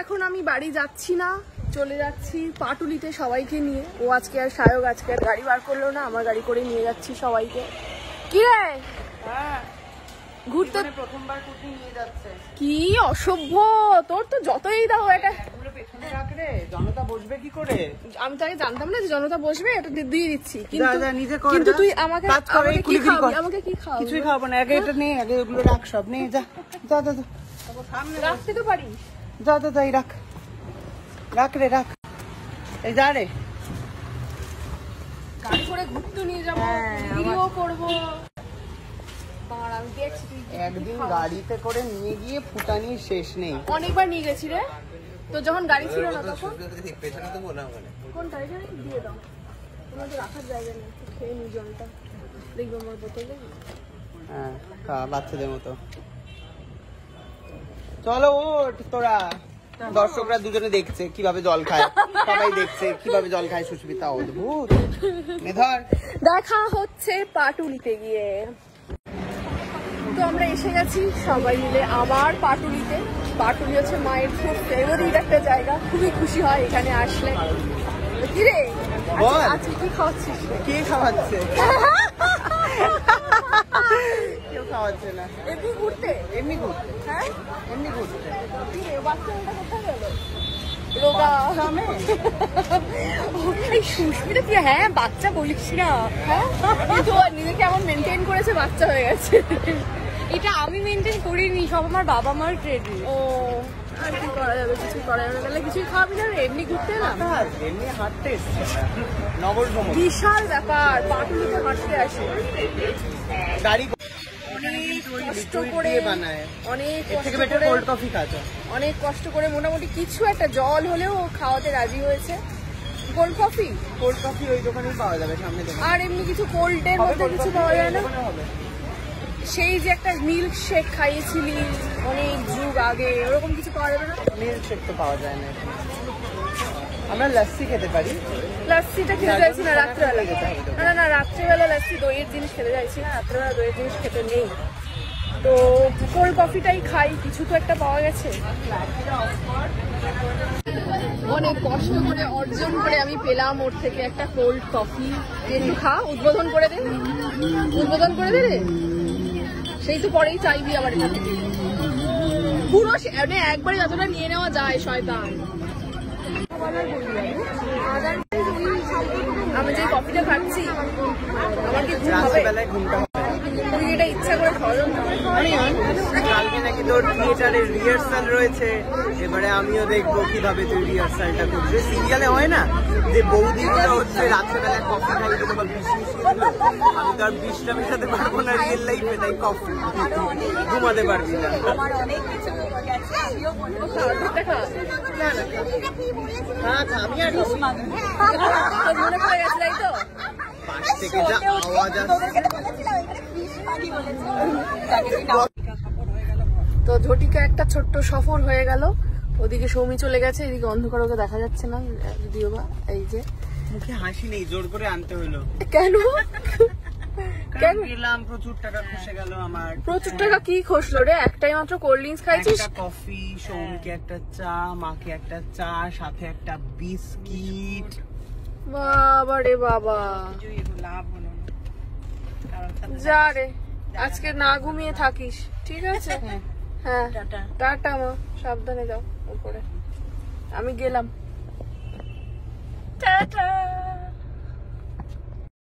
এখন আমি বাড়ি যাচ্ছি না, চলে যাচ্ছি পাটুলিতে সবাইকে নিয়ে। ও আজকে আর সায়ক আজকে আর গাড়ি বার করলো না, আমার গাড়ি করে নিয়ে যাচ্ছি সবাইকে। কি রে ঘুরতে প্রথমবার কুটি নিয়ে যাচ্ছে? কি অসভ্য তোর তো যতই দাও এটা পেছনে রাখ রে, জনতা বসবে কি করে? আমি তো আগে জানতাম না যে জনতা বসবে, এটা দিয়ে দিচ্ছি। কিন্তু তুই আমাকে কি খাওয়াবি? আমাকে কি খাওয়াবি? কিছুই খাওয়াবো না, আগে এটা নে, আগে ওগুলো রাখ, সব নে, যা যা যা যা। রাখতে তো পারিস, যা যা যাই, রাখ রাখ রে, রাখ। এই যা রে, গাড়ি করে ঘুরতে নিয়ে যাবো, ভিডিও করবো। একদিন গাড়িতে করে নিয়ে গিয়ে ফুটানির শেষ নেই। অনেকবার নিয়ে গেছি রে, তো যখন গাড়ি ছিল না তখন। কোন গাড়িটা দিয়ে দাও, তোমার তো রাখার জায়গা নেই, খেয়ে নি জলটা। দেখবো আমার বোতলে। হ্যাঁ, বাচ্চাদের মতো। চলো ওঠ তোরা। দর্শকরা দুজনে দেখছে কিভাবে জল খায়, সবাই দেখছে কিভাবে জল খায় সুস্মিতা। অদ্ভুত। মেধর দেখা হচ্ছে পাটুলিতে গিয়ে। তো আমরা এসে গেছি সবাই মিলে আবার পাটুলিতে। পাটুলি হচ্ছে মায়ের খুব ফেভারিট একটা জায়গা, খুবই খুশি হয় এখানে আসলে। কিরে আজকে কি খাওয়াচ্ছিস? কে খাওয়াচ্ছে? কেউ খাওয়াচ্ছে না। এমনি ঘুরতে? এমনি ঘুরতে। হ্যাঁ এমনি ঘুরতে। বাচ্চাটা কোথায় গেল? রোগা সুস্মিতা তুই হ্যাঁ বাচ্চা বলিস না। হ্যাঁ কিন্তু নিজেকে এমন মেনটেন করেছে, বাচ্চা হয়ে গেছে। এটা আমি মেনটেন করিনি, সব আমার বাবা মার ক্রেডিট। ও আর কি করা যাবে, কিছু করা যাবে না। কিছুই খাওয়াবি না? এমনি ঘুরতে এলাম, এমনি হাঁটতে এসছে। নগর ভ্রমণ বিশাল ব্যাপার, পাটুলিতে হাঁটতে আসে। গাড়ি কষ্ট করে অনেক কষ্ট করে মোটামুটি কিছু একটা জল হলেও খাওয়াতে রাজি হয়েছে। কোল্ড কফি ওই দোকানেই পাওয়া যাবে সামনে। আর এমনি কিছু কোল্ডের মধ্যে কিছু পাওয়া যায় না? সেই যে একটা মিল্ক শেক খাইয়েছিলি অনেক যুগ আগে, ওরকম কিছু পাওয়া যাবে না? মিল্ক শেক তো পাওয়া যায় না। আমরা লস্যি খেতে পারি। লস্যিটা খেতে চাইছি না রাত্রেবেলা। না না রাত্রেবেলা লস্যি, দইয়ের জিনিস খেতে চাইছি না, রাত্রেবেলা দইয়ের জিনিস খেতে নেই। তো কোল্ড কফিটাই খাই, কিছু তো একটা পাওয়া গেছে। অনেক কষ্ট করে অর্জন করে আমি পেলাম ওর থেকে একটা কোল্ড কফি। একটু খা, উদ্বোধন করে দে, উদ্বোধন করে দে রে। সেই তো পরেই চাইবি আবার এটা থেকে পুরো একবারে যতটা নিয়ে নেওয়া যায়। শয়তান। আমি যে কফিটা খাচ্ছি আমার কি ঘুমটা তুই এটা ইচ্ছা করে কালকে নাকি তোর থিয়েটারের রিহার্সাল রয়েছে, এবারে আমিও দেখবো কিভাবে তুই রিহার্সালটা করছিস। সিরিয়ালে হয় না যে বৌদিগুলো হচ্ছে রাত্রেবেলা কফি খাই দিতে বা বিষ মিশিয়ে দিল, আমি তো আর বিষটা মেশাতে পারবো না রিয়েল লাইফে, তাই কফি ঘুমাতে পারবি না। আমি আর মনে পড়ে গেছে তাই তো? পাশ থেকে যা আওয়াজ আসছে। তো ঝটিকা একটা ছোট্ট সফর হয়ে গেল। ওদিকে সৌমি চলে গেছে, এদিকে অন্ধকার, ওকে দেখা যাচ্ছে না যদিও বা। এই যে মুখে হাসি নেই, জোর করে আনতে হলো। কেন কেন গেলাম? প্রচুর টাকা খসে গেল আমার। প্রচুর টাকা কি খসলো রে? একটাই মাত্র কোল্ড ড্রিঙ্কস খাইছিস? একটা কফি, সৌমিকে একটা চা, মাকে একটা চা, সাথে একটা বিস্কিট। বাবা রে বাবা, যা রে আজকে না ঘুমিয়ে থাকিস, ঠিক আছে? হ্যাঁ টাটা মা, সাবধানে যাও উপরে। আমি গেলাম, টাটা।